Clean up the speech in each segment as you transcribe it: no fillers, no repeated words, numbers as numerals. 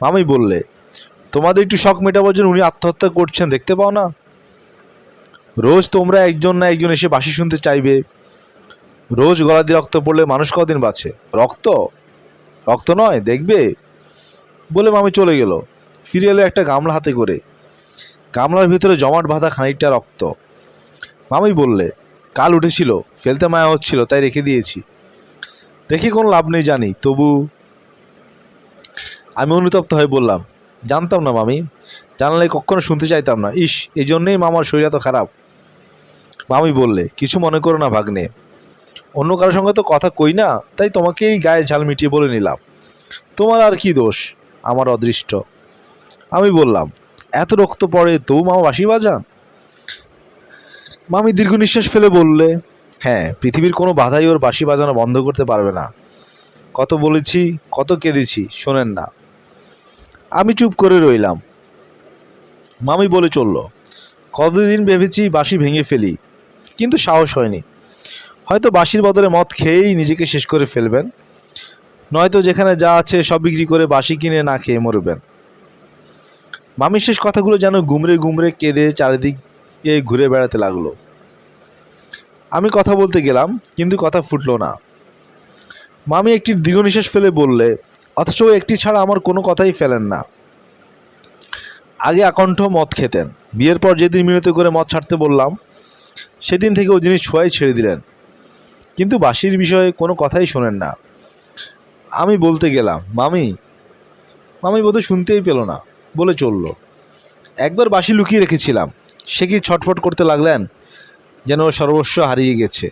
মামি বললে, তোমাদের একটু শখ মেটাবার জন্য উনি আত্মহত্যা করছেন, দেখতে পাও না? রোজ তোমরা একজন না একজন এসে বাঁশি শুনতে চাইবে। রোজ গলা দিয়ে রক্ত পড়লে মানুষ কদিন বাঁচে? রক্ত রক্ত নয়, দেখবে। বলে মামি চলে গেল। ফিরে এলো একটা গামলা হাতে করে। গামলার ভিতরে জমাট বাঁধা খানিকটা রক্ত। মামি বললে, কাল উঠেছিল, ফেলতে মায়া হচ্ছিল, তাই রেখে দিয়েছি। রেখে কোনো লাভ নেই জানি, তবু। আমি অনুতপ্ত হয়ে বললাম, জানতাম না মামি, জানলে কখনো শুনতে চাইতাম না। ইস, এই জন্যেই মামার শরীর এত খারাপ। মামি বললে, কিছু মনে করো না ভাগ্নে, অন্য কারোর সঙ্গে তো কথা কই না, তাই তোমাকেই গায়ে ঝাল মিটিয়ে বলে নিলাম। তোমার আর কি দোষ, আমার অদৃষ্ট। আমি বললাম, এত রক্ত পড়ে তবু মামা বাঁশি বাজান? মামি দীর্ঘ নিঃশ্বাস ফেলে বললে, হ্যাঁ, পৃথিবীর কোনো বাধাই ওর বাঁশি বাজানো বন্ধ করতে পারবে না। কত বলেছি, কত কেঁদেছি, শোনেন না। আমি চুপ করে রইলাম। মামি বলে চলল, কতদিন ভেবেছি বাঁশি ভেঙে ফেলি, কিন্তু সাহস হয়নি। হয়তো বাঁশির বদলে মদ খেয়েই নিজেকে শেষ করে ফেলবেন, নয়তো যেখানে যা আছে সব বিক্রি করে বাঁশি কিনে না খেয়ে মরবেন। মামির শেষ কথাগুলো যেন গুমরে গুমরে কেঁদে চারিদিকে ঘুরে বেড়াতে লাগলো। আমি কথা বলতে গেলাম, কিন্তু কথা ফুটলো না। মামি একটি দীর্ঘ নিঃশ্বাস ফেলে বললে, অথচ একটি ছাড়া আমার কোনো কথাই ফেলেন না। আগে আকণ্ঠ মদ খেতেন, বিয়ের পর যেদিন মিনতি করে মদ ছাড়তে বললাম, সেদিন থেকে ও জিনিস ছোঁয়াই ছেড়ে দিলেন, কিন্তু বাঁশির বিষয়ে কোনো কথাই শোনেন না। আমি বলতে গেলাম, মামি। মামি বোধহয় শুনতেই পেল না, বলে চলল, একবার বাঁশি লুকিয়ে রেখেছিলাম, সে কি ছটফট করতে লাগলেন, যেন ওর সর্বস্ব হারিয়ে গেছে।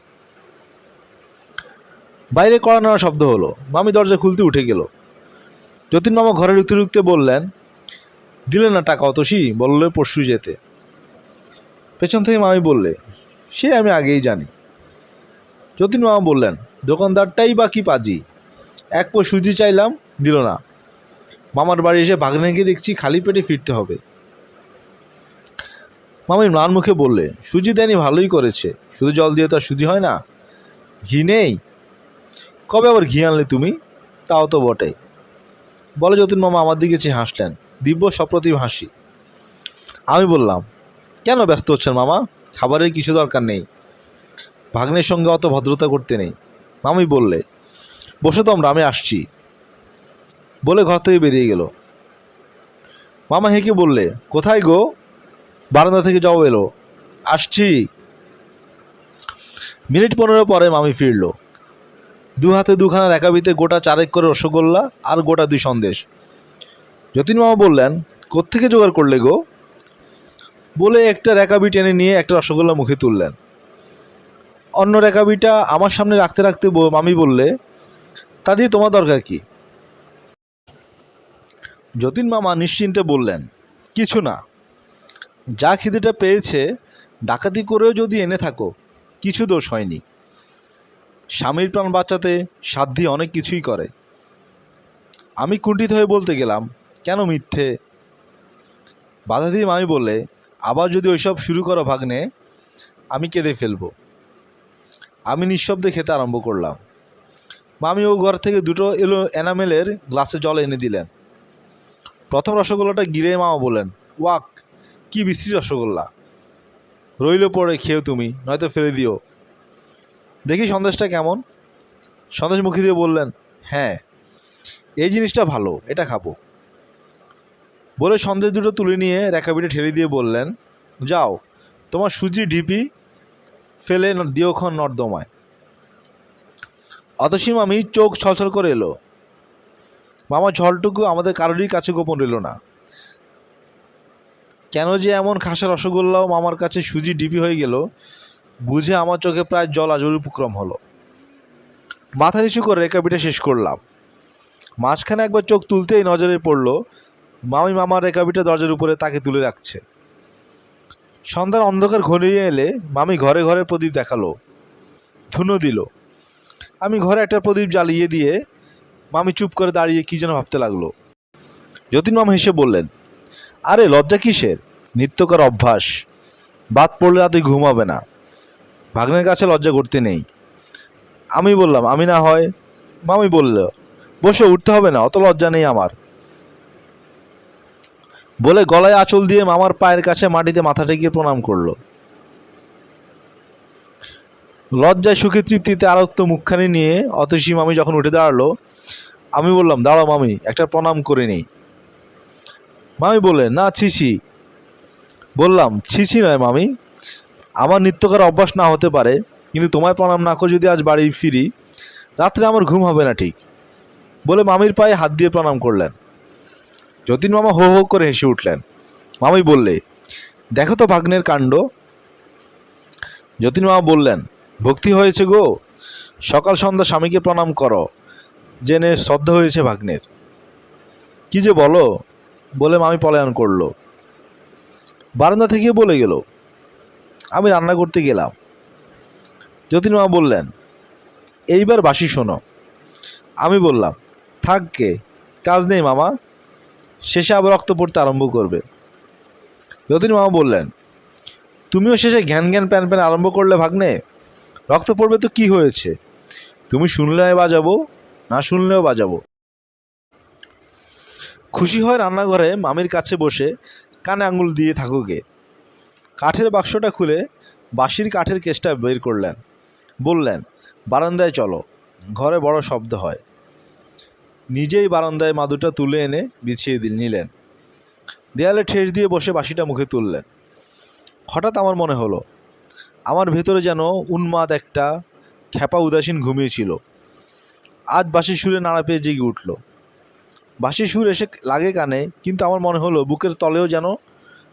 বাইরে কড়া নাড়া শব্দ হলো। মামি দরজা খুলতে উঠে গেল। যতীন মামা ঘরে ঢুকতে ঢুকতে বললেন, দিলে না টাকা অতসী, বললে পরশু যেতে। পেছন থেকে মামি বললে, সে আমি আগেই জানি। যতীন মামা বললেন, দোকানদারটাই বা কি পাজি, এক পো সুজি চাইলাম, দিল না। মামার বাড়ি এসে ভাগ্নেকে দেখছি খালি পেটে ফিরতে হবে। মামি ম্লান মুখে বললে, সুজি দেয়নি, ভালোই করেছে, শুধু জল দিয়ে তো আর সুজি হয় না। ঘি নেই? কবে আবার ঘি আনলে তুমি? তাও তো বটে, বলে যতীন মামা আমার দিকে চেয়ে হাসলেন, দিব্য সপ্রতিভ হাসি। আমি বললাম, কেন ব্যস্ত হচ্ছেন মামা, খাবারের কিছু দরকার নেই, ভাগ্নের সঙ্গে অত ভদ্রতা করতে নেই। মামি বললে, বসো তোমরা, আমি আসছি, বলে ঘর থেকে বেরিয়ে গেল। মামা হেঁকে বললে, কোথায় গো? বারান্দা থেকে যাও এলো। আসছি। মিনিট 15 পরে মামি ফিরল। দু হাতে দুখানা রেকাবিতে গোটা 4 করে রসগোল্লা আর গোটা 2 সন্দেশ। যতীন মামা বললেন, কোত্থেকে জোগাড় করলে গো? বলে একটা রেকাবি টেনে নিয়ে একটা রসগোল্লা মুখে তুললেন। অন্য রেকাবিটা আমার সামনে রাখতে রাখতে মামি বললে, তা দিয়ে তোমার দরকার কি? যতীন মামা নিশ্চিন্তে বললেন, কিছু না, যা খিদেটা পেয়েছে ডাকাতি করেও যদি এনে থাকো, কিছু দোষ হয়নি। স্বামীর প্রাণ বাঁচাতে সাধ্যি অনেক কিছুই করে। আমি কুণ্ঠিত হয়ে বলতে গেলাম, কেন মিথ্যে? বাধা দিয়ে মামি বললে, আবার যদি ওইসব শুরু করো ভাগ্নে, আমি কেঁদে ফেলবো। আমি নিঃশব্দে খেতে আরম্ভ করলাম। মামি ও ঘর থেকে দুটো এনামেলের গ্লাসে জল এনে দিলেন। প্রথম রসগোল্লাটা গিলে মামা বললেন, ওয়াক, কি বিশ্রী রসগোল্লা, রইল পড়ে খেয়েও তুমি, নয়তো ফেলে দিও। দেখি সন্দেশটা কেমন? সন্দেশ মুখে দিয়ে বললেন, হ্যাঁ, এই জিনিসটা ভালো, এটা খাবো। বলে সন্দেশ দুটো তুলে নিয়ে রেকাবিটা ঠেলে দিয়ে বললেন, যাও, তোমার সুজি ঢিপি ফেলে দিওক্ষণ নর্দমায়। অতসীম আমি চোখ ছলছল করে এলো। মামা ঝলটুকু আমাদের কারোরই কাছে গোপন রইল না। কেন যে এমন খাসা রসগোল্লাও মামার কাছে সুজি ডিপি হয়ে গেল, বুঝে আমার চোখে প্রায় জল আসবার উপক্রম হলো। মাথা নিচু করে রেকাবিটা শেষ করলাম। মাঝখানে একবার চোখ তুলতেই নজরে পড়ল মামি মামার রেকাবিটা দরজার উপরে তাকে তুলে রাখছে। সন্ধ্যার অন্ধকার ঘনিয়ে এলে মামি ঘরে ঘরে প্রদীপ দেখালো, ধুনো দিল। আমি ঘরে একটা প্রদীপ জ্বালিয়ে দিয়ে মামি চুপ করে দাঁড়িয়ে কী যেন ভাবতে লাগলো। যতীন মামা হেসে বললেন, আরে লজ্জা কিসের, নিত্যকার অভ্যাস, বাদ পড়লে রাতে ঘুম হবে না, ভাগ্নের কাছে লজ্জা করতে নেই। আমি বললাম, আমি না হয়। মামি বলল, বসে উঠতে হবে না, অত লজ্জা নেই আমার। বলে গলায় আঁচল দিয়ে মামার পায়ের কাছে মাটিতে মাথা ঠেকিয়ে প্রণাম করলো। লজ্জায় সুখে তৃপ্তিতে আরক্ত মুখখানি নিয়ে অতসী মামি যখন উঠে দাঁড়ালো, আমি বললাম, দাঁড়াও মামি, একটা প্রণাম করে নিই। মামি বললেন, না ছিছি। বললাম, ছিছি নয় মামি, আমার নিত্যকার অভ্যাস না হতে পারে, কিন্তু তোমায় প্রণাম না করে যদি আজ বাড়ি ফিরি, রাত্রে আমার ঘুম হবে না ঠিক, বলে মামির পায়ে হাত দিয়ে প্রণাম করলেন। যতীন মামা হো হো করে হেসে উঠলেন। মামি বললে, দেখো তো ভাগ্নের কাণ্ড। যতীন মামা বললেন, ভক্তি হয়েছে গো, সকাল সন্ধ্যা স্বামীকে প্রণাম করো, জেনে শ্রদ্ধা হয়েছে ভাগ্নের। কি যে বলো, বলে মামি পলায়ন করলো। বারান্দা থেকে বলে গেল। আমি রান্না করতে গেলাম। যতীন মামা বললেন, এইবার বাসি শোনো। আমি বললাম, থাক গে, কাজ নেই মামা, শেষে আবার রক্ত পড়তে আরম্ভ করবে। যতীন মামা বললেন, তুমিও শেষে ঘ্যান ঘ্যান প্যান প্যান আরম্ভ করলে ভাগ্নে, রক্ত পড়বে তো কি হয়েছে, তুমি শুনলে বাজাবো, না শুনলেও বাজাবো। খুশি হয় রান্নাঘরে মামির কাছে বসে কানে আঙুল দিয়ে থাকুকে। কাঠের বাক্সটা খুলে বাঁশির কাঠের কেসটা বের করলেন। বললেন, বারান্দায় চলো, ঘরে বড় শব্দ হয়। নিজেই বারান্দায় মাদুরটা তুলে এনে বিছিয়ে নিলেন। দেয়ালে ঠেস দিয়ে বসে বাঁশিটা মুখে তুললেন। হঠাৎ আমার মনে হলো, আমার ভেতরে যেন উন্মাদ একটা খ্যাপা উদাসীন ঘুমিয়েছিল, আজ বাঁশির সুরে নাড়া পেয়ে জেগে উঠল। বাঁশির সুর এসে লাগে কানে, কিন্তু আমার মনে হলো বুকের তলেও যেন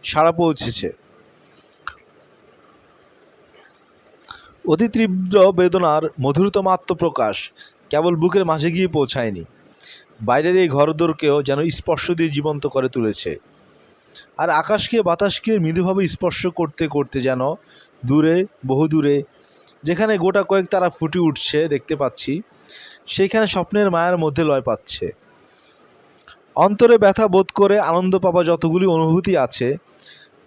সাড়া পৌঁছেছে। অতি তীব্র বেদনার মধুরতম আত্মপ্রকাশ কেবল বুকের মাঝে গিয়ে পৌঁছায়নি, বাইরের এই ঘরদোরকেও যেন স্পর্শ দিয়ে জীবন্ত করে তুলেছে। আর আকাশকে বাতাসকে মৃদুভাবে স্পর্শ করতে করতে যেন দূরে, বহু দূরে, যেখানে গোটা কয়েক তারা ফুটে উঠছে দেখতে পাচ্ছি, সেইখানে স্বপ্নের মায়ার মধ্যে লয় পাচ্ছে। অন্তরে ব্যথা বোধ করে আনন্দ পাওয়া যতগুলি অনুভূতি আছে,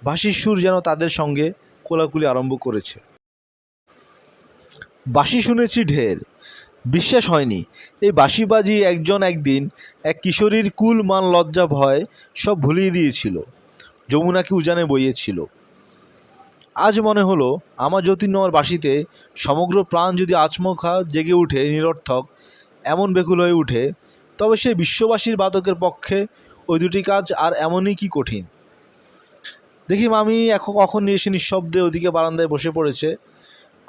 বাঁশির সুর যেন তাদের সঙ্গে কোলাকুলি আরম্ভ করেছে। বাঁশি শুনেছি ঢের, বিশ্বাস হয়নি এই বাঁশি বাজিয়ে একজন একদিন এক কিশোরীর কুল মান লজ্জা ভয় সব ভুলিয়ে দিয়েছিল, যমুনাকে উজানে বইয়েছিল। আজ মনে হলো, আমার যতীন মামার বাঁশিতে সমগ্র প্রাণ যদি আচমকা জেগে উঠে নিরর্থক এমন বেকুল হয়ে উঠে, তবে সেই বিশ্ববাসীর বাদকের পক্ষে ওই দুটি কাজ আর এমনই কি কঠিন। দেখি মামি এখন কখন এসে নিঃশব্দে ওদিকে বারান্দায় বসে পড়েছে।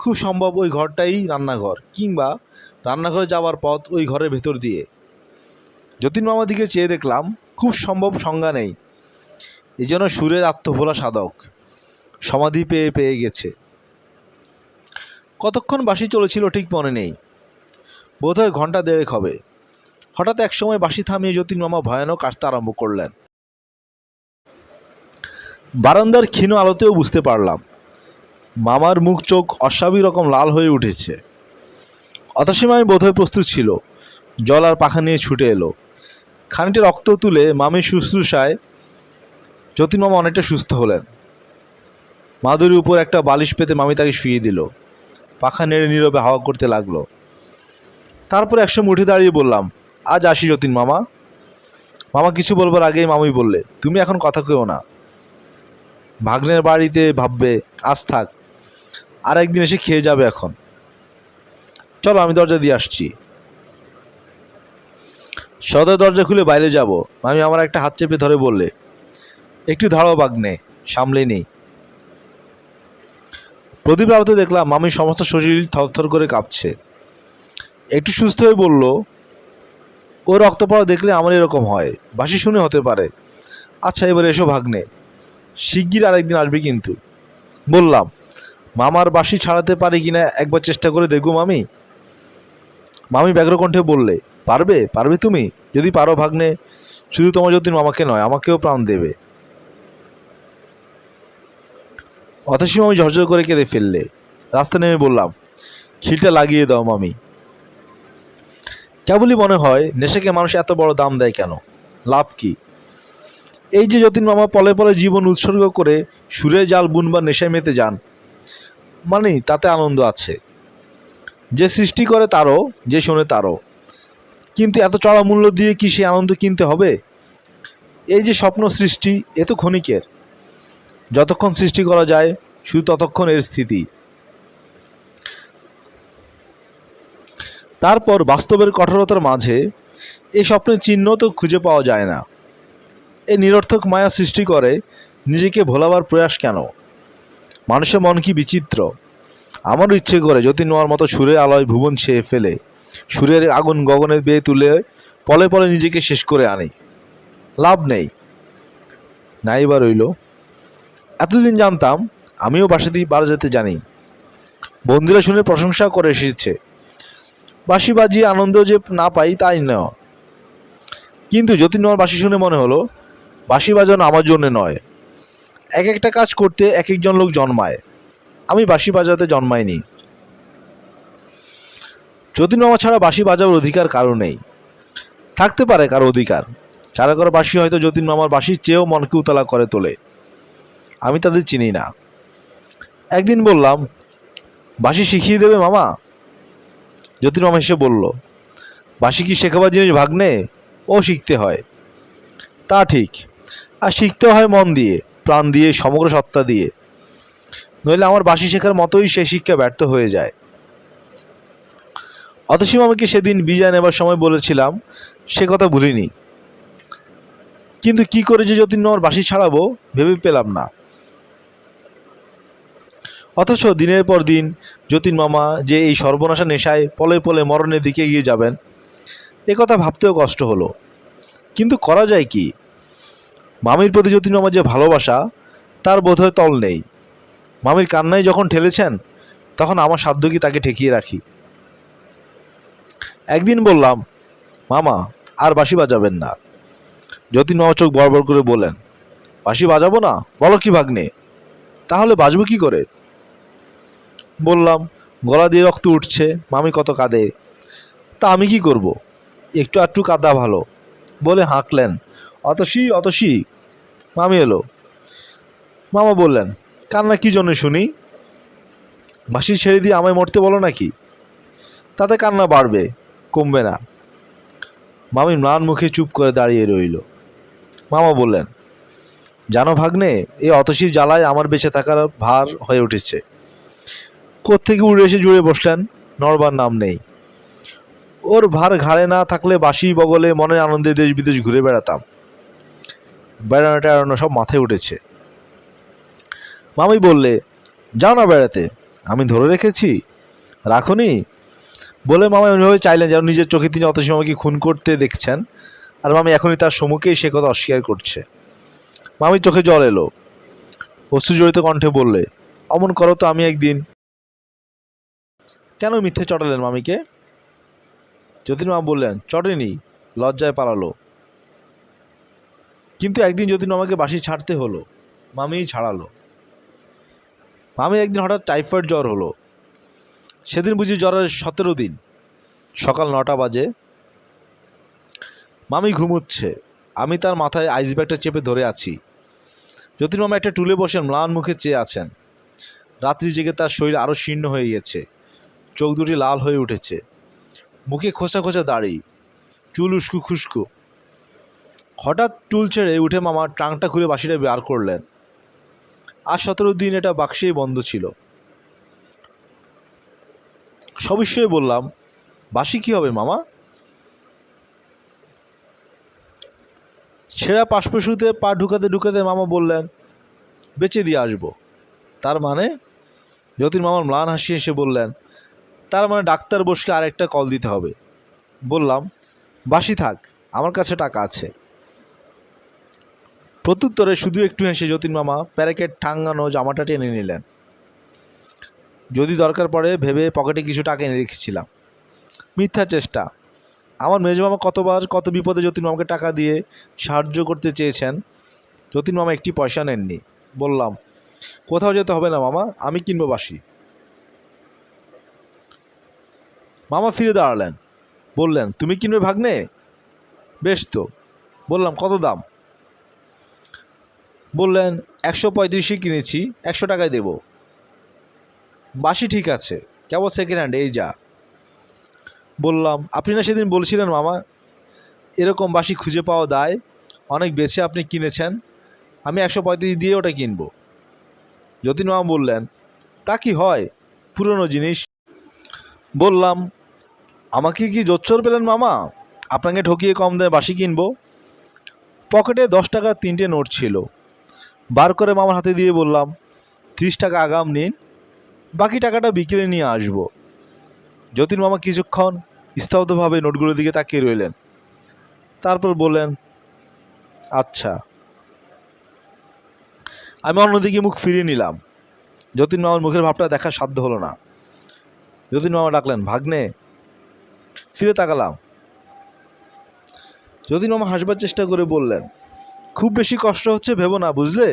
খুব সম্ভব ওই ঘরটাই রান্নাঘর, কিংবা রান্নাঘরে যাওয়ার পথ ওই ঘরের ভেতর দিয়ে। যতীন মামার দিকে চেয়ে দেখলাম, খুব সম্ভব সংজ্ঞা নেই, এই জন্য সুরের আত্মভোলা সাধক সমাধি পেয়ে পেয়ে গেছে। কতক্ষণ বাঁশি চলেছিল ঠিক মনে নেই, বোধহয় ঘন্টা দেড়েক হবে। হঠাৎ এক সময় বাঁশি থামিয়ে যতীন মামা ভয়ানক কাশতে আরম্ভ করলেন। বারান্দার ক্ষীণ আলোতেও বুঝতে পারলাম মামার মুখ চোখ অস্বাভাবিক রকম লাল হয়ে উঠেছে। অতসীমায় বোধহয় প্রস্তুত ছিল, জল আর পাখা নিয়ে ছুটে এলো। খানিকটা রক্ত তুলে মামির শুশ্রূষায় যতীন মামা অনেকটা সুস্থ হলেন। মাদুরির উপর একটা বালিশ পেতে মামি তাকে শুইয়ে দিল। পাখা নেড়ে নীরবে হাওয়া করতে লাগলো। তারপর একসময় উঠে দাঁড়িয়ে বললাম, আজ আসি যতীন মামা। মামা কিছু বলবার আগেই মামি বললে, তুমি এখন কথা কেও না, ভাগ্নের বাড়িতে ভাববে, আজ থাক, আর একদিন এসে খেয়ে যাবে। এখন চলো, আমি দরজা দিয়ে আসছি। সদর দরজা খুলে বাইরে যাব, মামি আমার একটা হাত চেপে ধরে বললে, একটু ধাড়ো ভাগ্নে, সামলে নেই। প্রদীপ আলোতে দেখলাম মামির সমস্ত শরীর থরথর করে কাঁপছে। একটু সুস্থ হয়ে বলল, ও রক্ত পড়া দেখলে আমার এরকম হয়, বাঁশি শুনে হতে পারে। আচ্ছা, এবার এসো ভাগ্নে, শিগগির আরেকদিন আসবে কিন্তু। বললাম, মামার বাঁশি ছাড়াতে পারে কিনা একবার চেষ্টা করে দেখবো মামি। মামি ব্যগ্রকণ্ঠে বললে, পারবে, পারবে তুমি, যদি পারো ভাগ্নে, শুধু তোমার যতীন মামাকে নয়, আমাকেও প্রাণ দেবে। অতসী মামি ঝরঝর করে কেঁদে ফেললে। রাস্তা নেমে বললাম, খিলটা লাগিয়ে দাও মামি। কেবলই মনে হয়, নেশাকে মানুষ এত বড় দাম দেয় কেন, লাভ কি? এই যে যতীন মামা পলে পলে জীবন উৎসর্গ করে সুরে জাল বুনবার নেশায় মেতে যান, মানে তাতে আনন্দ আছে। যে সৃষ্টি করে তারও, যে শোনে তারও। কিন্তু এত চড়া মূল্য দিয়ে কি সে আনন্দ কিনতে হবে? এই যে স্বপ্ন সৃষ্টি, এ তো ক্ষণিকের। যতক্ষণ সৃষ্টি করা যায় শুধু ততক্ষণ এর স্থিতি। তারপর বাস্তবের কঠোরতার মাঝে এই স্বপ্নের চিহ্ন তো খুঁজে পাওয়া যায় না। এই নিরর্থক মায়া সৃষ্টি করে নিজেকে ভোলাবার প্রয়াস কেন? মানুষের মন কি বিচিত্র। আমারও ইচ্ছে করে যতীন মামার মতো সুরের আলোয় ভুবন ছেয়ে ফেলে সুরের আগুন গগনে বেয়ে তুলে পলে পলে নিজেকে শেষ করে আনি। লাভ নেই, নাই বা রইল। এতদিন জানতাম আমিও বাজাতে জানি, বন্ধুরা শুনে প্রশংসা করে এসেছে। বাঁশি বাজিয়ে আনন্দ যে না পাই তাই নয়, কিন্তু যতীন মামার বাঁশি শুনে মনে হলো বাঁশি বাজানো আমার জন্য নয়। এক একটা কাজ করতে এক একজন লোক জন্মায়, আমি বাঁশি বাজাতে জন্মাইনি। যতীন মামা ছাড়া বাঁশি বাজাবার অধিকার কারো নেই। থাকতে পারে কারো অধিকার, কারো কারো বাঁশি হয়তো যতীন মামার বাঁশির চেয়েও মনকে উতলা করে তোলে, আমি তাদের চিনি না। একদিন বললাম, বাঁশি শিখিয়ে দেবে মামা? যতীন মামা এসে বলল, বাঁশি কি শেখাবার জিনিস ভাগ্নে? ও শিখতে হয়। তা ঠিক, আর শিখতে হয় মন দিয়ে, প্রাণ দিয়ে, সমগ্র সত্তা দিয়ে, নইলে আমার বাঁশি শেখার মতোই সে শিক্ষা ব্যর্থ হয়ে যায়। অতসী মামাকে সেদিন বিজয় নেবার সময় বলেছিলাম, সে কথা ভুলিনি, কিন্তু কি করে যে যতীন মামার বাঁশি ছাড়াবো ভেবে পেলাম না। অথচ দিনের পর দিন যতীন মামা যে এই সর্বনাশা নেশায় পলে পলে মরণের দিকে এগিয়ে যাবেন, এ কথা ভাবতেও কষ্ট হলো। কিন্তু করা যায় কি? মামির প্রতি যতীন মামার যে ভালোবাসা, তার বোধহয় তল নেই। মামির কান্নায় যখন ঠেলেছেন, তখন আমার সাধ্য কি তাকে ঠেকিয়ে রাখি। একদিন বললাম, মামা আর বাঁশি বাজাবেন না। যতীন মামা চোখ বড় বড় করে বললেন, বাঁশি বাজাবো না? বলো কি ভাগ্নে, তাহলে বাজবো কি করে? বললাম, গলা দিয়ে রক্ত উঠছে, মামি কত কাঁদে, তা আমি কি করব? একটু আধটু কাঁদা ভালো, বলে হাঁকলেন, অতসী অতসী। মামি এলো। মামা বললেন, কান্না কি জন্য শুনি? বাঁশি ছেড়ে দিয়ে আমায় মরতে বলো নাকি? তাতে কান্না বাড়বে, কমবে না। মামি ম্লান মুখে চুপ করে দাঁড়িয়ে রইল। মামা বললেন, জানো ভাগ্নে, এই অতসীর জ্বালায় আমার বেঁচে থাকার ভার হয়ে উঠেছে। কোত্থেকে উড়ে এসে জুড়ে বসলেন, নড়বার নাম নেই। ওর ভার ঘাড়ে না থাকলে বাঁশি বগলে মনের আনন্দে দেশ বিদেশ ঘুরে বেড়াতাম। বেড়ানোটা এড়ানো সব মাথায় উঠেছে। মামি বললে, যাও না বেড়াতে, আমি ধরে রেখেছি, রাখুনি? বলে মামা এমনিভাবে চাইলেন যেন নিজের চোখে তিনি অতসী মামাকে খুন করতে দেখছেন, আর মামি এখনই তার সম্মুখেই সে কথা অস্বীকার করছে। মামির চোখে জল এলো, অশ্রুজড়িত কণ্ঠে বললে, অমন করো তো আমি একদিন। কেন মিথ্যে চটালেন মামিকে? যতীন মামা বললেন, চটেনি, লজ্জায় পালালো। কিন্তু একদিন যতীন মামাকে বাঁশি ছাড়তে হলো, মামিই ছাড়ালো। মামির একদিন হঠাৎ টাইফয়েড জ্বর হলো। সেদিন বুঝি জ্বরের 17 দিন। সকাল 9টা বাজে। মামি ঘুমুচ্ছে, আমি তার মাথায় আইস ব্যাগটা চেপে ধরে আছি। যতীন মামা একটা টুলে বসে ম্লান মুখে চেয়ে আছেন। রাত্রি জেগে তার শরীর আরও শীর্ণ হয়ে গেছে, চোখ দুটি লাল হয়ে উঠেছে, মুখে খোঁচা খোঁচা দাড়ি, চুল উস্কু খুস্কু। হঠাৎ টুল ছেড়ে উঠে মামা ট্রাঙ্কটা খুলে বাঁশিটা বার করলেন। আজ 17 দিন এটা বাক্সেই বন্ধ ছিল। সবিস্ময়ে বললাম, বাঁশি কি হবে মামা? ছেঁড়া পাশপশুতে পা ঢুকাতে ঢুকাতে মামা বললেন, বেচে দিয়ে আসবো। তার মানে? যতীন মামার ম্লান হাসি এসে বললেন, তার মানে ডাক্তার বসকে আরেকটা কল দিতে হবে। বললাম, বাঁশি থাক, আমার কাছে টাকা আছে। প্রত্যুত্তরে শুধু একটু হেসে যতীন মামা প্যারাকেট টাঙানো জামাটা টেনে নিলেন। যদি দরকার পড়ে ভেবে পকেটে কিছু টাকা এনে রেখেছিলাম। মিথ্যা চেষ্টা। আমার মেজমামা কতবার কত বিপদে যতীন মামাকে টাকা দিয়ে সাহায্য করতে চেয়েছেন, যতীন মামা একটি পয়সা নেননি। বললাম, কোথাও যেতে হবে না মামা, আমি কিনবো বাঁশি। মামা ফিরে দাঁড়ালেন, বললেন, তুমি কিনবে ভাগ্নে? বেশ তো। বললাম, কত দাম? বললেন, 135 কিনেছি, 100 টাকায় দেব। বাঁশি ঠিক আছে, কেবল সেকেন্ড হ্যান্ড, এই যা। বললাম, আপনি না সেদিন বলছিলেন মামা, এরকম বাঁশি খুঁজে পাওয়া দায়, অনেক বেছে আপনি কিনেছেন, আমি 135 দিয়ে ওটা কিনবো। যতীন মামা বললেন, তা কি হয়, পুরনো জিনিস। বললাম, আমাকে কি জোচ্চর পেলেন মামা, আপনাকে ঠকিয়ে কম দামে বাঁশি কিনবো? পকেটে 10 টাকার 3টে নোট ছিল, বার করে মামার হাতে দিয়ে বললাম, 30 টাকা আগাম নিন, বাকি টাকাটা বিকেলে নিয়ে আসবো। যতীন মামা কিছুক্ষণ স্তব্ধভাবে নোটগুলোর দিকে তাকিয়ে রইলেন, তারপর বললেন, আচ্ছা। আমি অন্যদিকে মুখ ফিরিয়ে নিলাম। যতীন মামার মুখের ভাবটা দেখার সাধ্য হলো না। যতীন মামা ডাকলেন, ভাগ্নে। ফিরে তাকালাম। যতীন মামা হাসবার চেষ্টা করে বললেন, খুব বেশি কষ্ট হচ্ছে ভেবো না, বুঝলে?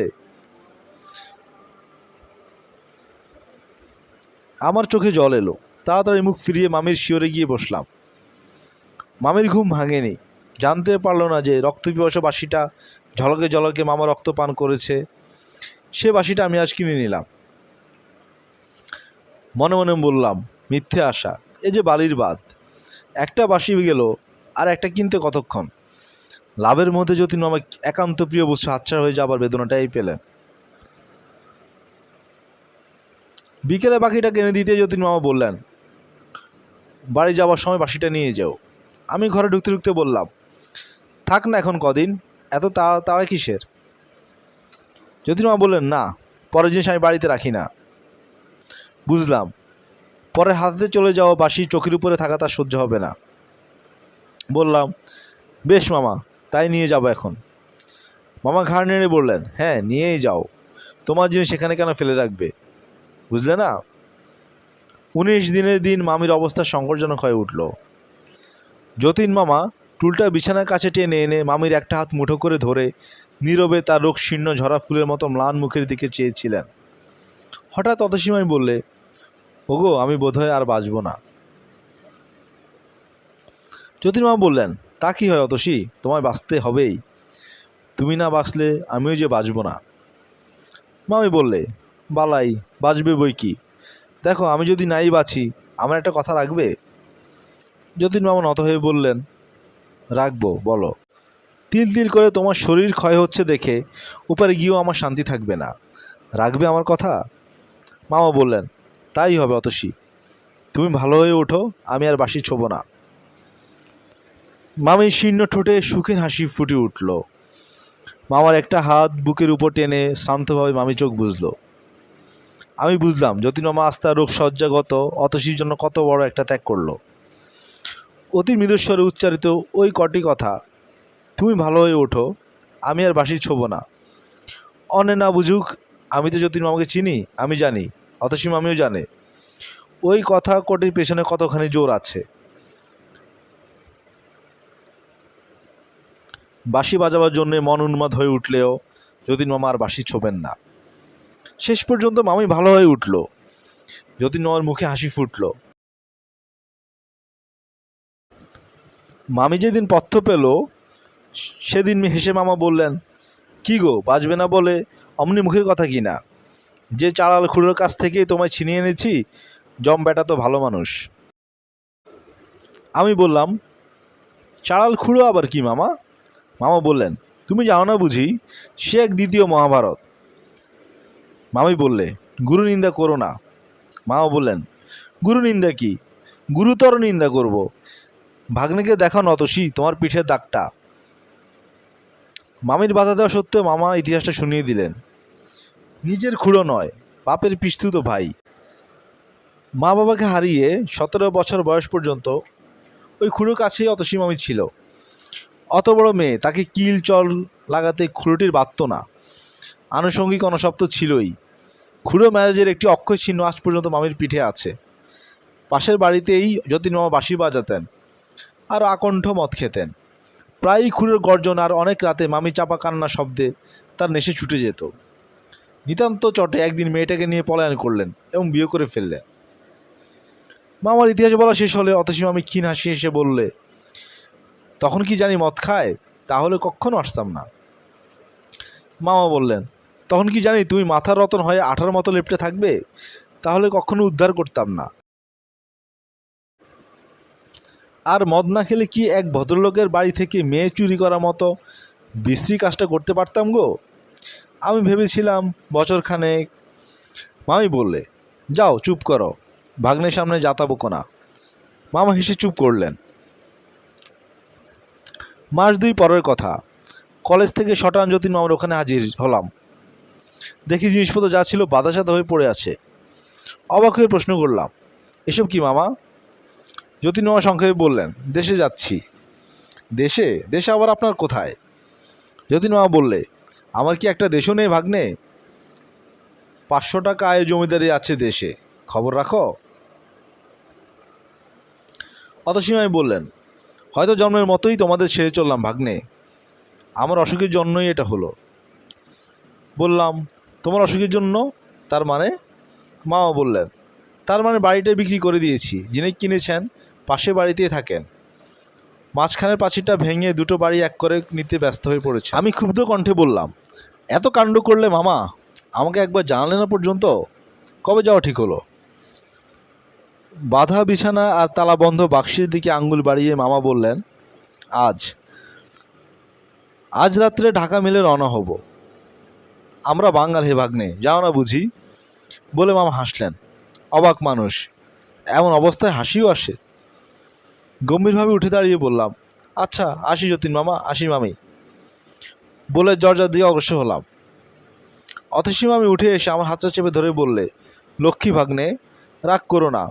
আমার চোখে জল এলো। তাড়াতাড়ি মুখ ফিরিয়ে মামির শিয়রে গিয়ে বসলাম। মামির ঘুম ভাঙেনি। জানতে পারল না যে রক্তপিপাসা বাঁশিটা ঝলকে ঝলকে মামা রক্ত পান করেছে। সে বাঁশিটা আমি আজ কিনে নিলাম। মনে মনে বললাম, মিথ্যে আশা, এ যে বালির বাঁধ। একটা বাঁশি গেল, আর একটা কিনতে কতক্ষণ। লাভের মধ্যে যতীন মামা একান্ত প্রিয় বস্তু হাতছাড়া হয়ে যাবার বেদনাটাই পেলেন। বিকেলে বাকিটা কিনে দিতে যতীন মামা বললেন, বাড়ি যাওয়ার সময় বাঁশিটা নিয়ে যাও। আমি ঘরে ঢুকতে ঢুকতে বললাম, থাক না এখন কদিন, এত তাড়া কিসের? যতীন মামা বললেন, না, পরের জিনিস আমি বাড়িতে রাখি না। বুঝলাম, পরে হাতে চলে যাওয়া বাঁশি চোখের উপরে থাকা তার সহ্য হবে না। বললাম, বেশ মামা, তাই নিয়ে যাব এখন। মামা ঘাড় নেড়ে বললেন, হ্যাঁ, নিয়েই যাও, তোমার জিনিস সেখানে কেন ফেলে রাখবে, বুঝলে না? 19 দিনের দিন মামির অবস্থা সংকটজনক হয়ে উঠল। যতীন মামা টুলটা বিছানার কাছে টেনে এনে মামির একটা হাত মুঠো করে ধরে নীরবে তার রোগ শীর্ণ ঝরা ফুলের মতো ম্লান মুখের দিকে চেয়েছিলেন। হঠাৎ অতসীমাই বললে, ওগো, আমি বোধহয় আর বাঁচব না। যতীন মামা বললেন, তা কি হয় অতসী, তোমায় বাঁচতে হবেই, তুমি না বাঁচলে আমিও যে বাঁচব না। মামি বললে, বালাই, বাঁচবে বই কি, দেখো আমি যদি নাই বাঁচি, আমার একটা কথা রাখবে? যতীন মামা নত হয়ে বললেন, রাখবো, বলো। তিল তিল করে তোমার শরীর ক্ষয় হচ্ছে দেখে উপরে গিয়েও আমার শান্তি থাকবে না, রাখবে আমার কথা? মামা বললেন, তাই হবে অতসী, তুমি ভালো হয়ে ওঠো, আমি আর বাঁশি ছোব না। মামির শীর্ণ ঠোঁটে সুখের হাসি ফুটে উঠল। মামার একটা হাত বুকের উপর টেনে শান্তভাবে মামি চোখ বুঝল। আমি বুঝলাম যতীন মামা আজ তার রোগসজ্জাগত অতসীর জন্য কত বড় একটা ত্যাগ করলো। অতি মৃদুস্বরে উচ্চারিত ওই কটি কথা, তুমি ভালো হয়ে ওঠো, আমি আর বাঁশি ছোব না, অনে না বুঝুক, আমি তো যতীন মামাকে চিনি, আমি জানি, অতসী মামিও জানে ওই কথা কটির পেছনে কতখানি জোর আছে। বাঁশি বাজাবার জন্যে মন উন্মাদ হয়ে উঠলেও যতীন মামা আর বাঁশি ছোবেন না। শেষ পর্যন্ত মামি ভালো হয়ে উঠল। যতীন মামার মুখে হাসি ফুটল। মামি যেদিন পথ্য পেল সেদিন হেসে মামা বললেন, কি গো, বাঁচবে না বলে অমনি মুখের কথা কি না, যে চাড়াল খুড়োর কাছ থেকেই তোমায় ছিনিয়ে এনেছি, জম বেটা তো ভালো মানুষ। আমি বললাম, চাড়াল খুড়ো আবার কি মামা? মামা বললেন, তুমি জানো না বুঝি, সে এক দ্বিতীয় মহাভারত। মামি বললে, গুরু নিন্দা করো না। মামা বললেন, গুরু নিন্দা কি, গুরুতর নিন্দা করব। ভাগ্নেকে দেখাও নতসী তোমার পিঠের দাগটা। মামির বাধা দেওয়া সত্ত্বেও মামা ইতিহাসটা শুনিয়ে দিলেন। নিজের খুড়ো নয়, বাপের পিস্তুত ভাই। মা বাবাকে হারিয়ে 17 বছর বয়স পর্যন্ত ওই খুড়োর কাছেই অতসী মামি ছিল। অত বড় মেয়ে, তাকে কিল চল লাগাতে খুড়োটির বাধ্য না। আনুষঙ্গিক অনসব তো ছিলই। খুড়ো ম্যারেজের একটি অক্ষয় চিহ্ন আজ পর্যন্ত মামির পিঠে আছে। পাশের বাড়িতেই যতীন মামা বাঁশি বাজাতেন আর আকণ্ঠ মদ খেতেন। প্রায়ই খুড়োর গর্জন আর অনেক রাতে মামি চাপা কান্না শব্দে তার নেশে ছুটে যেত। নিতান্ত চটে একদিন মেয়েটাকে নিয়ে পলায়ন করলেন এবং বিয়ে করে ফেললেন। মামার ইতিহাস বলা শেষ হলে অতসী মামি ক্ষীণ হাসি হেসে বললে, তখন কি জানি মদ খায়, তাহলে কখনো আসতাম না। মামা বললেন, তখন কি জানি তুমি মাথার রতন হয়ে আঠার মতো লেপ্টে থাকবে, তাহলে কখনো উদ্ধার করতাম না। আর মদ না খেলে কি এক ভদ্রলোকের বাড়ি থেকে মেয়ে চুরি করার মতো বিশ্রী কাজটা করতে পারতাম গো। আমি ভেবেছিলাম বছরখানেক। মামি বললে, যাও চুপ করো, ভাগ্নের সামনে যাতাবো না। মামা হেসে চুপ করলেন। মাস দুই পরের কথা, কলেজ থেকে শটান যতীন মামার ওখানে হাজির হলাম। দেখি জিনিসপত্র যা ছিল বাঁধাসাদা হয়ে পড়ে আছে। অবাক হয়ে প্রশ্ন করলাম, এসব কি মামা? যতীন মামা সংক্ষেপে বললেন, দেশে যাচ্ছি। দেশে? দেশে আবার আপনার কোথায়? যতীন মামা বললে, আমার কি একটা দেশও নেই ভাগ্নে? 500 টাকা আয় জমিদারি আছে দেশে, খবর রাখো। অতসীমাই বললেন, হয়তো জন্মের মতোই তোমাদের ছেড়ে চললাম ভাগ্নে। আমার অসুখের জন্যই এটা হলো। বললাম, তোমার অসুখের জন্য? তার মানে? মামা বললেন, তার মানে বাড়িটা বিক্রি করে দিয়েছি। যিনি কিনেছেন পাশে বাড়িতেই থাকেন। মাঝখানের পাঁচিরটা ভেঙে দুটো বাড়ি এক করে নিতে ব্যস্ত হয়ে পড়েছে। আমি ক্ষুব্ধ কণ্ঠে বললাম, এত কাণ্ড করলে মামা, আমাকে একবার জানালে না পর্যন্ত? কবে যাওয়া ঠিক হলো? বাঁধা বিছানা আর তালাবন্ধ বাক্সের দিকে আঙ্গুল বাড়িয়ে মামা বললেন, আজ আজ রাত্রে ঢাকা মেলে রওনা হব। আমরা বাঙাল হে ভাগ্নে, যাও না বুঝি? বলে মামা হাসলেন। অবাক মানুষ, এমন অবস্থায় হাসিও আসে। গম্ভীরভাবে উঠে দাঁড়িয়ে বললাম, আচ্ছা আসি যতীন মামা, আসি মামি। বলে দরজার দিকে অগ্রসর হলাম। অতসী মামি উঠে এসে আমার হাতটা চেপে ধরে বললে, লক্ষ্মী ভাগ্নে, রাগ করো না।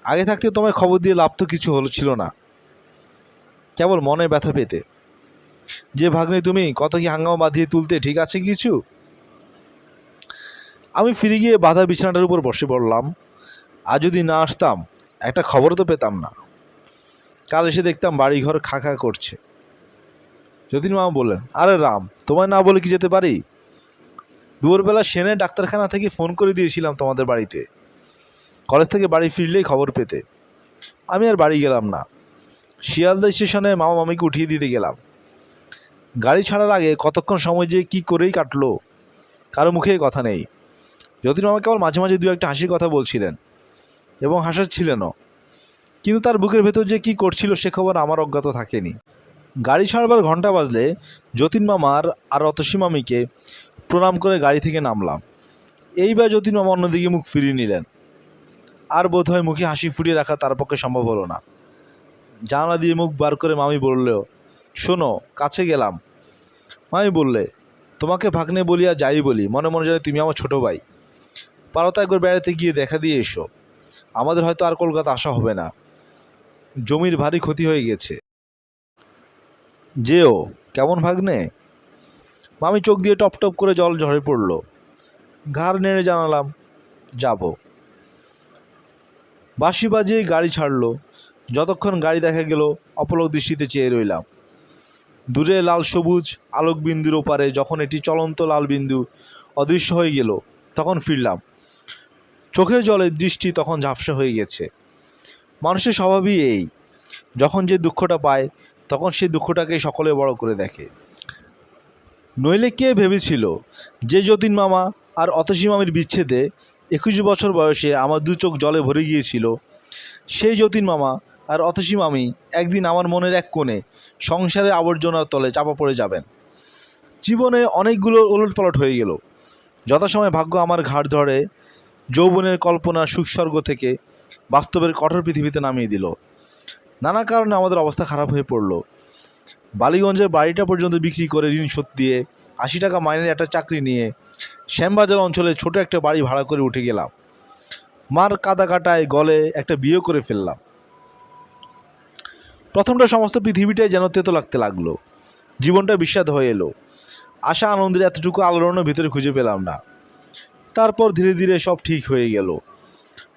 আগে থাকতে তোমায় খবর দিয়ে লাভ তো কিছু ছিল না, কেবল মনে ব্যথা পেতে। যে ভাগ্নে তুমি, কত কি হাঙ্গামা বাঁধিয়ে তুলতে, ঠিক আছে কিছু? আমি ফিরে গিয়ে বাঁধা বিছানাটার উপর বসে পড়লাম। আর যদি না আসতাম, একটা খবর তো পেতাম না। কাল এসে দেখতাম বাড়িঘর খা খা করছে। যতীন মামা বললেন, আরে রাম, তোমায় না বলে কি যেতে পারি? দুপুরবেলা সেনের ডাক্তারখানা থেকে ফোন করে দিয়েছিলাম তোমাদের বাড়িতে, কলেজ থেকে বাড়ি ফিরলেই খবর পেতে। আমি আর বাড়ি গেলাম না। শিয়ালদা স্টেশনে মামা মামিকে উঠিয়ে দিতে গেলাম। গাড়ি ছাড়ার আগে কতক্ষণ সময় যে কী করেই কাটলো, কারো মুখে কথা নেই। যতীন মামা কেবল মাঝে মাঝে দু একটা হাসির কথা বলছিলেন এবং হাসাচ্ছিলেনও, কিন্তু তার বুকের ভেতর যে কী করছিল সে খবর আমার অজ্ঞাত থাকেনি। গাড়ি ছাড়বার ঘন্টা বাজলে যতীন মামার আর অতসী মামিকে প্রণাম করে গাড়ি থেকে নামলাম। এইবার যতীন মামা অন্যদিকে মুখ ফিরিয়ে নিলেন। আর বোধ হয় মুখে হাসি ফুটিয়ে রাখা তার পক্ষে সম্ভব হলো না। জানালা দিয়ে মুখ বার করে মামি বললেও, শোনো, কাছে গেলাম। মামি বললে, তোমাকে ভাগ্নে বলিয়া যাই বলি, মনে মনে জানি তুমি আমার ছোটো ভাই। পারো তো একবার বেড়াতে গিয়ে দেখা দিয়ে এসো। আমাদের হয়তো আর কলকাতা আসা হবে না, জমির ভারী ক্ষতি হয়ে গেছে। যেও কেমন ভাগ্নে? মামি চোখ দিয়ে টপ টপ করে জল ঝরে পড়ল। ঘাড় নেড়ে জানালাম, যাব। বাঁশি বাজিয়ে গাড়ি ছাড়লো। যতক্ষণ গাড়ি দেখা গেল অপলক দৃষ্টিতে চেয়ে রইলাম। দূরে লাল সবুজ আলোক বিন্দুর ওপারে যখন এটি চলন্ত লাল বিন্দু অদৃশ্য হয়ে গেল, তখন ফিরলাম। চোখের জলে দৃষ্টি তখন ঝাপসা হয়ে গেছে। মানুষের স্বভাবই এই, যখন যে দুঃখটা পায় তখন সেই দুঃখটাকেই সকলে বড় করে দেখে। নইলে কে ভেবেছিল যে যতীন মামা আর অতসী মামির বিচ্ছেদে 21 বছর বয়সে আমার দু চোখ জলে ভরে গিয়েছিল, সেই যতীন মামা আর অতসী মামি একদিন আমার মনের এক কোণে সংসারের আবর্জনার তলে চাপা পড়ে যাবেন। জীবনে অনেকগুলো ওলটপালট হয়ে গেল। যথাসময়ে ভাগ্য আমার ঘাড় ধরে যৌবনের কল্পনার সুস্বর্গ থেকে বাস্তবের কঠোর পৃথিবীতে নামিয়ে দিল। নানা কারণে আমাদের অবস্থা খারাপ হয়ে পড়ল। বালিগঞ্জের বাড়িটা পর্যন্ত বিক্রি করে ঋণ শোধ দিয়ে 80 টাকা মাইনের একটা চাকরি নিয়ে শ্যামবাজার অঞ্চলে ছোট একটা বাড়ি ভাড়া করে উঠে গেলাম। মার কাদা কাটায় গলে একটা বিয়ে করে ফেললাম। প্রথমটা সমস্ত পৃথিবীটাই যেন তেতো লাগতে লাগলো। জীবনটা বিস্বাদ হয়ে এলো। আশা আনন্দের এতটুকু আলোড়নও ভিতরে খুঁজে পেলাম না। তারপর ধীরে ধীরে সব ঠিক হয়ে গেল।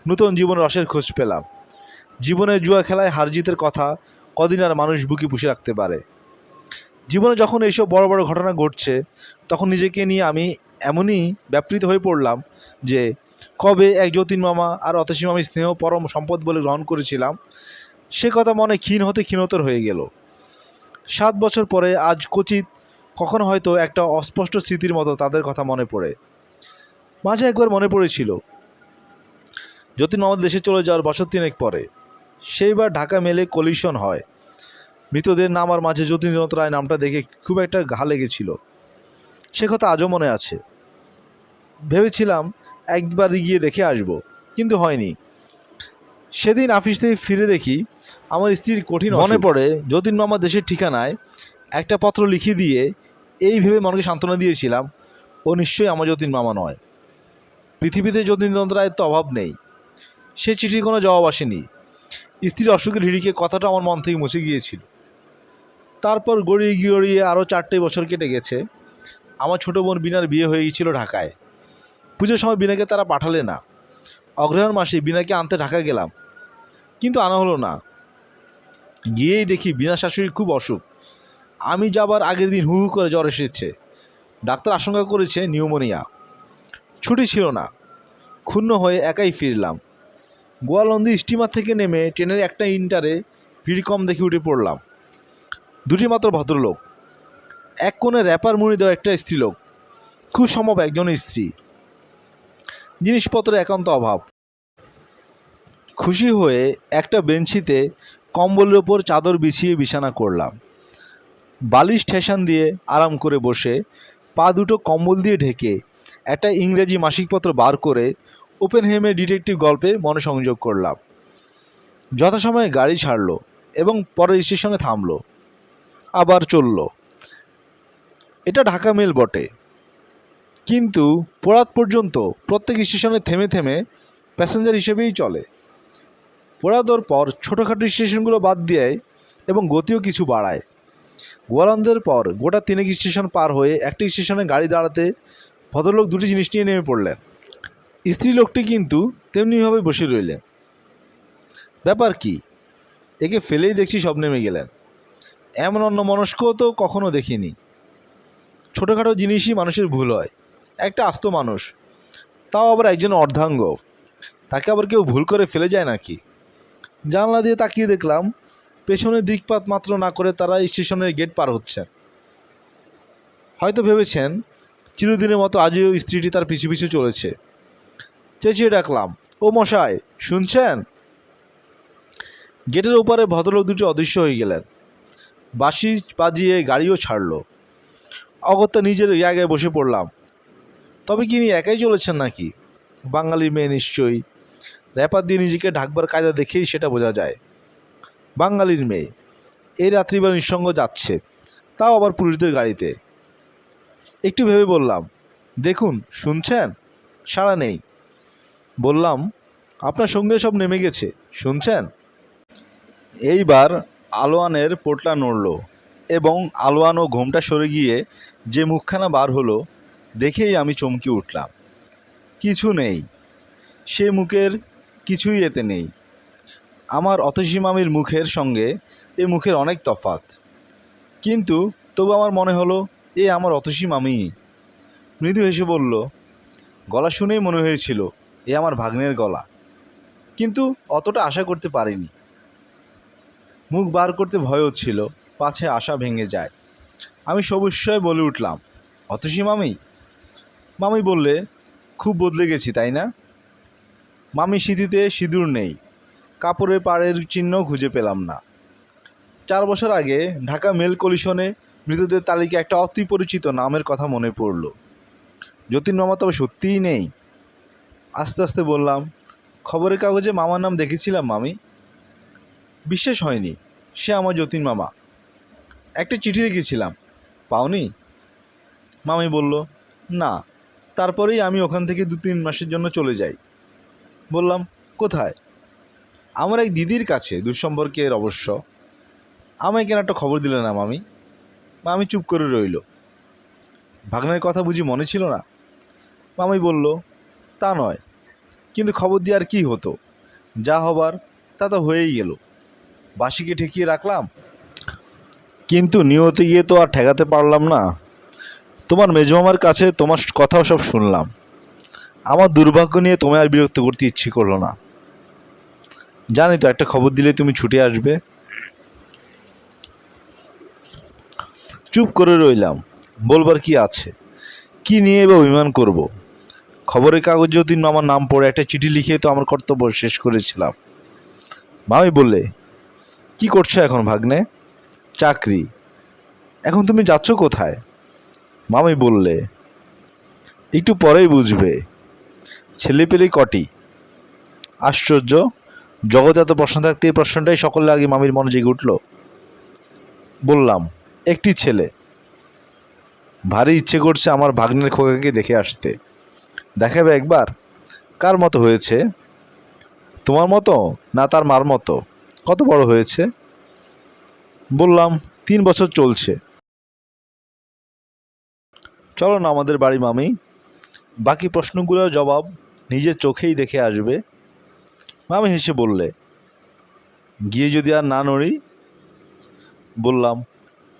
নতুন জীবনের রসের খোঁজ পেলাম। জীবনের জুয়া খেলায় হার জিতের কথা কদিন আর মানুষ বুকে পুষে রাখতে পারে। জীবনে যখন এইসব বড় বড় ঘটনা ঘটছে, তখন নিজেকে নিয়ে আমি এমনই ব্যাপৃত হয়ে পড়লাম যে কবে এক যতীন মামা আর অতসী মামি স্নেহ পরম সম্পদ বলে গ্রহণ করেছিলাম, সে কথা মনে ক্ষীণ হতে ক্ষীণতর হয়ে গেল। 7 বছর পরে আজ কচিত কখনো হয়তো একটা অস্পষ্ট স্মৃতির মতো তাদের কথা মনে পড়ে। মাঝে একবার মনে পড়েছিল যতীন মামার দেশে চলে যাওয়ার বছর 3 পরে। সেইবার ঢাকা মেলে কলিশন হয়। মৃতদের নামার মাঝে যতীন্দ্রনাথ রায় নামটা দেখে খুব একটা ঘা লেগেছিল। সে কথা আজও মনে আছে। ভেবেছিলাম একবার গিয়ে দেখে আসব, কিন্তু হয়নি। সেদিন অফিস থেকে ফিরে দেখি আমার স্ত্রীর কঠিন মনে পড়ে যতীন মামা দেশের ঠিকানায় একটা পত্র লিখে দিয়ে এই ভেবে মনকে সান্ত্বনা দিয়েছিলাম, ও নিশ্চয়ই আমার যতীন মামা নয়। পৃথিবীতে যতীন্দ্রনাথ রায়ের তো অভাব নেই। সে চিঠির কোনো জবাব আসেনি। স্ত্রীর অসুখের হিড়িকে কথাটা আমার মন থেকে মুছে গিয়েছিল। তারপর গড়িয়ে গড়িয়ে আরও 4টে বছর কেটে গেছে। আমার ছোটো বোন বিনার বিয়ে হয়ে গিয়েছিল ঢাকায়। পুজোর সময় বিনাকে তারা পাঠালে না। অগ্রহায়ণ মাসে বিনাকে আনতে ঢাকা গেলাম, কিন্তু আনা হলো না। গিয়েই দেখি বিনা শাশুড়ির খুব অসুখ। আমি যাবার আগের দিন হু হু করে জ্বর এসেছে। ডাক্তার আশঙ্কা করেছে নিউমোনিয়া। ছুটি ছিল না। ক্ষুণ্ণ হয়ে একাই ফিরলাম। গোয়ালন্দি স্টিমার থেকে নেমে ট্রেনের একটা ইন্টারে ভিড় কম দেখে উঠে পড়লাম। দুটি মাত্র ভদ্রলোক, এক কোণে র্যাপার মুড়ি দেওয়া একটা স্ত্রীলোক, খুব সম্ভব একজনের স্ত্রী। জিনিসপত্রের একান্ত অভাব। খুশি হয়ে একটা বেঞ্চিতে কম্বলের ওপর চাদর বিছিয়ে বিছানা করলাম। বালিশ ঠেসান দিয়ে আরাম করে বসে পা দুটো কম্বল দিয়ে ঢেকে একটা ইংরেজি মাসিকপত্র বার করে ওপেনহেমের ডিটেকটিভ গল্পে মনোসংযোগ করলাম। যথাসময়ে গাড়ি ছাড়ল এবং পরের স্টেশনে থামল, আবার চলল। এটা ঢাকা মেল বটে, কিন্তু পোড়াত পর্যন্ত প্রত্যেক স্টেশনে থেমে থেমে প্যাসেঞ্জার হিসেবেই চলে। পোড়াদোর পর ছোটোখাটো স্টেশনগুলো বাদ দেয় এবং গতিও কিছু বাড়ায়। গোয়ালন্দের পর গোটা 3 স্টেশন পার হয়ে একটি স্টেশনে গাড়ি দাঁড়াতে ভদ্রলোক দুটি জিনিস নিয়ে নেমে পড়লেন। স্ত্রী লোকটি কিন্তু তেমনিভাবে বসে রইলেন। ব্যাপার কি, একে ফেলেই দেখছি সব নেমে গেলেন। এমন অন্যমনস্কও তো কখনো দেখিনি। ছোটোখাটো জিনিসই মানুষের ভুল হয়। একটা আস্ত মানুষ, তাও আবার একজন অর্ধাঙ্গ, তাকে আবার কেউ ভুল করে ফেলে যায় নাকি? জানলা দিয়ে তাকিয়ে দেখলাম পেছনের দিকপাত মাত্র না করে তারা স্টেশনের গেট পার হচ্ছেন। হয়তো ভেবেছেন চিরদিনের মতো আজও স্ত্রীটি তার পিছু পিছু চলেছে। চেঁচিয়ে ডাকলাম, ও মশাই, শুনছেন? গেটের ওপারে ভদ্রলোক দুটি অদৃশ্য হয়ে গেলেন। বাঁশি বাজিয়ে গাড়িও ছাড়ল। অগত্যা নিজের জায়গায় বসে পড়লাম। তবে কি ইনি একাই চলেছেন নাকি? বাঙালির মেয়ে নিশ্চয়ই। র্যাপার দিয়ে নিজেকে ঢাকবার কায়দা দেখেই সেটা বোঝা যায়। বাঙালির মেয়ে এই রাত্রিবেলা নিঃসঙ্গ যাচ্ছে, তাও আবার পুরুষদের গাড়িতে। একটু ভেবে বললাম, দেখুন, শুনছেন? সাড়া নেই। বললাম, আপনার সঙ্গে সব নেমে গেছে, শুনছেন? এইবার আলোয়ানের পোটলা নড়ল এবং আলোয়ান ও ঘোমটা সরে গিয়ে যে মুখখানা বার হলো দেখেই আমি চমকে উঠলাম। কিছু নেই, সে মুখের কিছুই এতে নেই। আমার অতসী মামির মুখের সঙ্গে এ মুখের অনেক তফাৎ, কিন্তু তবু আমার মনে হলো এ আমার অতসী মামি। মৃদু হেসে বলল, গলা শুনেই মনে হয়েছিল এ আমার ভাগ্নের গলা, কিন্তু অতটা আশা করতে পারিনি। মুখ বার করতে ভয় হচ্ছিল, পাছে আশা ভেঙে যায়। আমি সবিস্ময়ে বলে উঠলাম, অতসী মামি? মামি বললে, খুব বদলে গেছি, তাই না? মামি সিঁথিতে সিঁদুর নেই, কাপড়ের পাড়ের চিহ্ন খুঁজে পেলাম না। 4 বছর আগে ঢাকা মেল কলিশনে মৃতদের তালিকায় একটা অতি পরিচিত নামের কথা মনে পড়ল। যতীন মামা তবে সত্যিই নেই? আস্তে আস্তে বললাম, খবরের কাগজে মামার নাম দেখেছিলাম মামি। বিশ্বাস হয়নি সে আমার যতীন মামা। একটা চিঠি লিখেছিলাম, পাওনি? মামি বলল, না। তারপরেই আমি ওখান থেকে 2-3 মাসের জন্য চলে যাই। বললাম, কোথায়? আমার এক দিদির কাছে, দুঃসম্পর্কের অবশ্য। আমায় কেন একটা খবর দিলে না মামি? মামি চুপ করে রইল। ভাগ্নের কথা বুঝি মনে ছিল না? মামি বলল, তা নয়, কিন্তু খবর দিয়ে আর কী হতো? যা হবার তা তো হয়েই গেল। বাঁশিকে ঠেকিয়ে রাখলাম, কিন্তু নিয়তে গিয়ে তো আর ঠেকাতে পারলাম না। তোমার মেজমামার কাছে তোমার কথাও সব শুনলাম। আমার দুর্ভাগ্য নিয়ে তোমায় আর বিরক্ত করতে ইচ্ছে করলো না। জানি তো একটা খবর দিলে তুমি ছুটে আসবে। চুপ করে রইলাম। বলবার কি আছে? কি নিয়ে বা অভিমান করব? খবরের কাগজ যতীন মামার নাম পড়ে একটা চিঠি লিখে তো আমার কর্তব্য শেষ করেছিলাম। মামি বললে, কি করছো এখন ভাগ্নে? চাকরি। এখন তুমি যাচ্ছ কোথায়? মামি বললে, একটু পরেই বুঝবে। ছেলেপেলে কটি? আশ্চর্য, জগতে এত প্রশ্ন থাকতে এই প্রশ্নটাই সকলের আগে মামির মনে জেগে উঠল। বললাম, একটি ছেলে। ভারী ইচ্ছে করছে আমার ভাগ্নের খোকাকে দেখে আসতে। দেখাবে একবার? কার মতো হয়েছে? তোমার মতো না তার মার মতো? কত বড় হয়েছে? বললাম, 3 বছর চলছে। চলো না আমাদের বাড়ি মামি, বাকি প্রশ্নগুলোর জবাব নিজের চোখেই দেখে আসবে। মামি হেসে বললে, গিয়ে যদি আর না নড়ি? বললাম,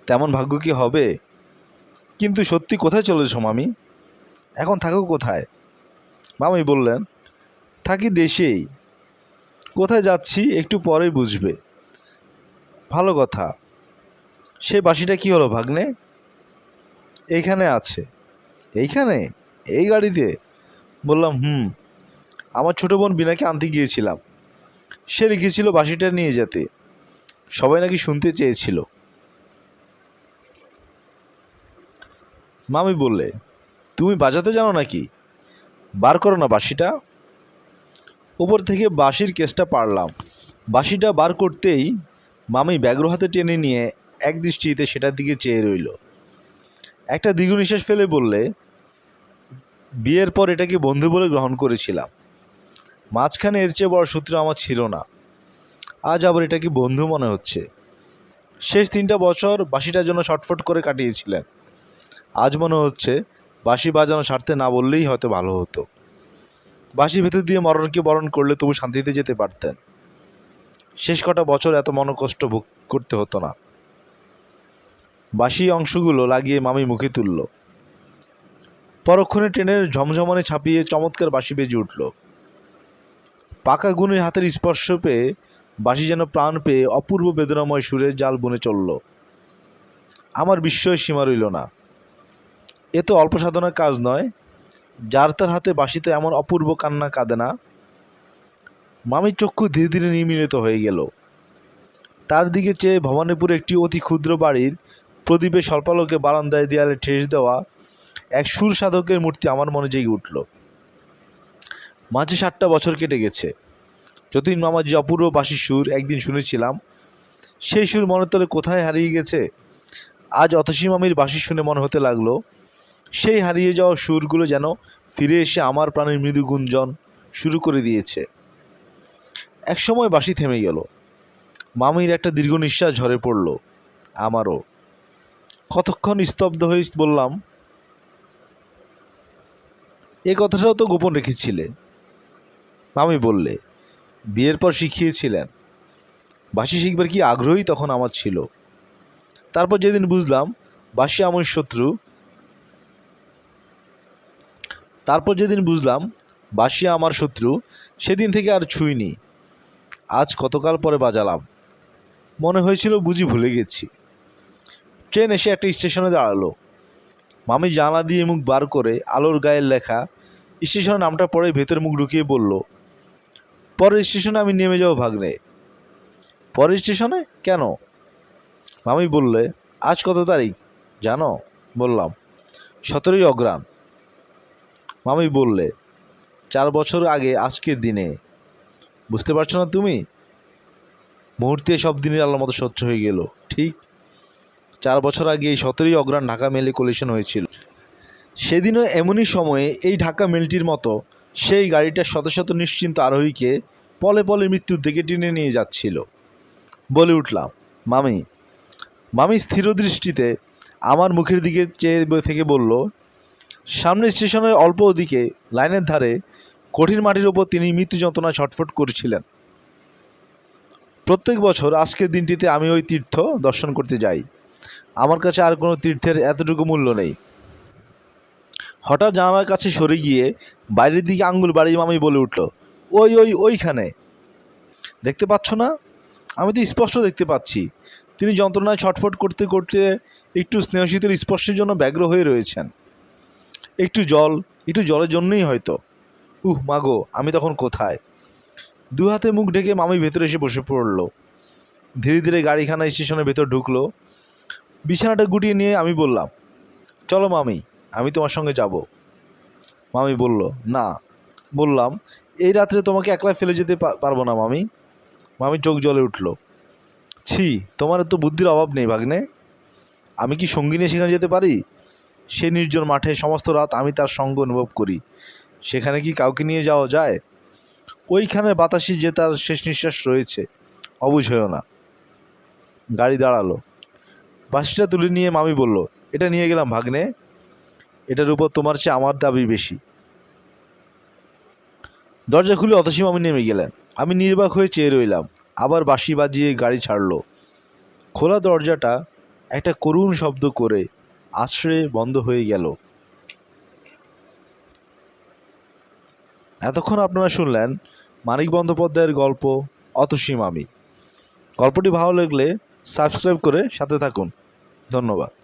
তেমন ভাগ্য কি হবে? কিন্তু সত্যি কোথায় চলেছ মামি? এখন থাকো কোথায়? মামি বললেন, থাকি দেশেই। কোথায় যাচ্ছি একটু পরেই বুঝবে। ভালো কথা। সে বাঁশিটা কি হলো ভাগ্নে? এইখানে আছে। এইখানে? এই গাড়িতে? বললাম, আমার ছোট বোন বিনাকে আনতে গিয়েছিলাম। সে লিখেছিল বাঁশিটা নিয়ে যেতে। সবাই নাকি শুনতে চেয়েছিল। মামি বললে, তুমি বাজাতে জানো নাকি? বার করো না বাঁশিটা। উপর থেকে বাঁশির কেসটা পারলাম। বাঁশিটা বার করতেই মামি ব্যাঘ্র হাতে টেনে নিয়ে এক দৃষ্টিতে সেটার দিকে চেয়ে রইল। একটা দীর্ঘ নিঃশ্বাস ফেলে বললে, বিয়ের পর এটাকে বন্ধু বলে গ্রহণ করেছিলাম। মাঝখানে এর চেয়ে বড় সূত্র আমার ছিল না। আজ আবার এটাকে বন্ধু মনে হচ্ছে। শেষ 3টা বছর বাঁশিটার জন্য ছটফট করে কাটিয়েছিলেন। আজ মনে হচ্ছে বাঁশি বাজানো ছাড়তে না বললেই হয়তো ভালো হতো। বাঁশি ভেতর দিয়ে মরণকে বরণ করলে তবু শান্তিতে যেতে পারতেন। শেষ কটা বছর এত মনকষ্ট ভোগ করতে হতো না। বাঁশি অংশগুলো লাগিয়ে মামি মুখে তুলল। পরক্ষণে ট্রেনের ঝমঝমানে ছাপিয়ে চমৎকার বাঁশি বেজে উঠল। পাকা গুণের হাতের স্পর্শ পেয়ে বাঁশি যেন প্রাণ পেয়ে অপূর্ব বেদনাময় সুরের জাল বুনে চলল। আমার বিস্ময়ের সীমা রইল না। এ তো অল্প সাধনার কাজ নয়। যার তার হাতে বাঁশিতে এমন অপূর্ব কান্না কাঁদে না। মামির চক্ষু ধীরে ধীরে নির্মিলিত হয়ে গেল। তার দিকে চেয়ে ভবানীপুরে একটি অতি ক্ষুদ্র বাড়ির প্রদীপে স্বল্পালোকে বারান্দায় দেয়ালে ঠেস দেওয়া এক সুর সাধকের মূর্তি আমার মনে জেগে উঠল। মাঝে 7টা বছর কেটে গেছে। যতীন মামার যে অপূর্ব বাঁশির সুর একদিন শুনেছিলাম, সেই সুর মনের তলে কোথায় হারিয়ে গেছে। আজ অতসী মামির বাঁশি শুনে মনে হতে লাগলো, সেই হারিয়ে যাওয়া সুরগুলো যেন ফিরে এসে আমার প্রাণের মৃদু গুঞ্জন শুরু করে দিয়েছে। একসময় বাঁশি থেমে গেল। মামির একটা দীর্ঘ নিঃশ্বাস ঝরে পড়ল। আমারও। কতক্ষণ স্তব্ধ হয়ে বললাম, এই কথাটাও তো গোপন রেখেছিলে। মামি বললে, বিয়ের পর শিখিয়েছিলেন। বাঁশি শিখবার কি আগ্রহই তখন আমার ছিল। তারপর যেদিন বুঝলাম বাঁশি আমার শত্রু, সেদিন থেকে আর ছুঁইনি। আজ কতকাল পরে বাজালাম। মনে হয়েছিল বুঝি ভুলে গেছি। ট্রেন এসে একটা স্টেশনে দাঁড়ালো। মামি জানলা দিয়ে মুখ বার করে আলোর গায়ের লেখা স্টেশনের নামটা পড়ে ভেতর মুখ ঢুকিয়ে বলল, পরের স্টেশনে আমি নেমে যাব ভাগ্নে। পরের স্টেশনে কেন? মামি বললে, আজ কত তারিখ জানো? বললাম, 17ই অগ্রহায়ণ। মামি বললে, 4 বছর আগে আজকের দিনে। বুঝতে পারছো না তুমি? মুহূর্তে সব দিনের আলোর মতো স্বচ্ছ হয়ে গেল। ঠিক 4 বছর আগে এই 17ই অগ্রহায়ণ ঢাকা মেলে কলিশন হয়েছিল। সেদিনও এমনই সময়ে এই ঢাকা মেলটির মতো সেই গাড়িটা শত শত নিশ্চিন্ত আরোহীকে পলে পলে মৃত্যুর দিকে টেনে নিয়ে যাচ্ছিল। বলে উঠলাম, মামি। মামি স্থির দৃষ্টিতে আমার মুখের দিকে চেয়ে থেকে বলল, সামনের স্টেশনের অল্প ওদিকে লাইনের ধারে কঠিন মাটির ওপর তিনি মৃত্যু যন্ত্রণায় ছটফট করছিলেন। প্রত্যেক বছর আজকের দিনটিতে আমি ওই তীর্থ দর্শন করতে যাই। আমার কাছে আর কোনো তীর্থের এতটুকু মূল্য নেই। হঠাৎ জানালার কাছে সরে গিয়ে বাইরের দিকে আঙ্গুল বাড়িয়ে মামি বলে উঠল, ওইখানে দেখতে পাচ্ছ না? আমি তো স্পষ্ট দেখতে পাচ্ছি। তিনি যন্ত্রণায় ছটফট করতে করতে একটু স্নেহশীতল স্পর্শের জন্য ব্যগ্র হয়ে রয়েছেন। একটু জলের জন্যই হয়তো। মাগো, আমি তখন কোথায়? 2 হাতে মুখ ঢেকে মামি ভেতরে এসে বসে পড়ল। ধীরে ধীরে গাড়িখানা স্টেশনের ভেতর ঢুকলো। বিছানাটা গুটিয়ে নিয়ে আমি বললাম, চলো মামি, আমি তোমার সঙ্গে যাব। মামি বলল, না। বললাম, এই রাত্রে তোমাকে একলা ফেলে যেতে পারবো না মামি। মামি চোখ জ্বলে উঠল। ছি, তোমার তো বুদ্ধির অভাব নেই ভাগ্নে। আমি কি সঙ্গী নিয়ে সেখানে যেতে পারি? সে নির্জন মাঠে সমস্ত রাত আমি তার সঙ্গ অনুভব করি। সেখানে কি কাউকে নিয়ে যাওয়া যায়? ওইখানের বাতাসে যে তার শেষ নিঃশ্বাস রয়েছে, অবুঝ হয়েও না। গাড়ি দাঁড়ালো। বাঁশিটা তুলে নিয়ে মামি বলল, এটা নিয়ে গেলাম ভাগ্নে, এটার উপর তোমার চেয়ে আমার দাবি বেশি। দরজা খুলে অতসী মামি নেমে গেলেন। আমি নির্বাক হয়ে চেয়ে রইলাম। আবার বাঁশি বাজিয়ে গাড়ি ছাড়লো। খোলা দরজাটা একটা করুণ শব্দ করে আছড়ে বন্ধ হয়ে গেল। এতক্ষণ আপনারা শুনলেন মানিক বন্দ্যোপাধ্যায়ের গল্প অতসী মামি। গল্পটি ভালো লাগলে সাবস্ক্রাইব করে সাথে থাকুন। ধন্যবাদ।